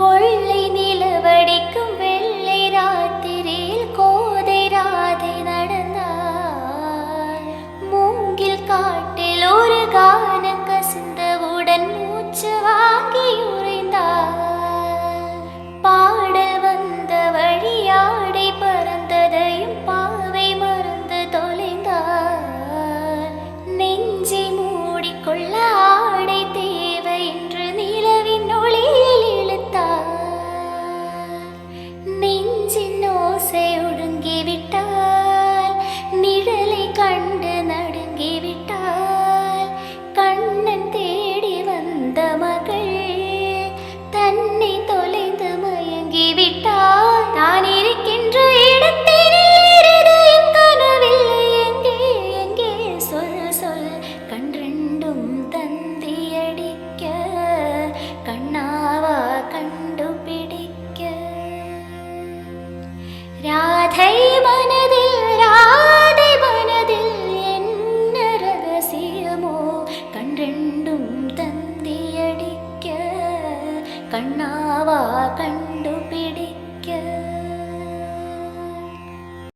கொள்ளை நிலவடிக்கும் வெள்ளை ராத்திரியில் கோதை ராதை நடந்தார். மூங்கில் காட்டில் ஒரு கான கசிந்தவுடன் மூச்சு வாங்கி உறைந்தார். பாடல் வந்த வழியாடை பறந்ததையும் பாவை மறந்து தொலைந்தார். நெஞ்சை மூடிக்கொள்ள ஆடை தேவை என்று நிலவின் ஒளியில் இழுத்தார். நெஞ்சின் ஓசை ஒடுங்கிவிட்டால், நிழலை கண்டு நடுங்கிவிட்டால், கண்ணன் தேடி வந்த மகள் தன்னை தொலைந்து மயங்கிவிட்டால். நான் இருக்கின்ற இடத்தினில் இருதயம் கனவில்லை, எங்கே எங்கே சொல் சொல். கன்றெண்டும் தந்தியடிக்க, கண்ணாவா கண்டுபிடிக்க. ராதை மனதில் ராதை மனதில் என்ன ரகசியமோ, கன்றெண்டும் தந்தியடிக்க, கண்ணாவா கண்டுபிடிக்க.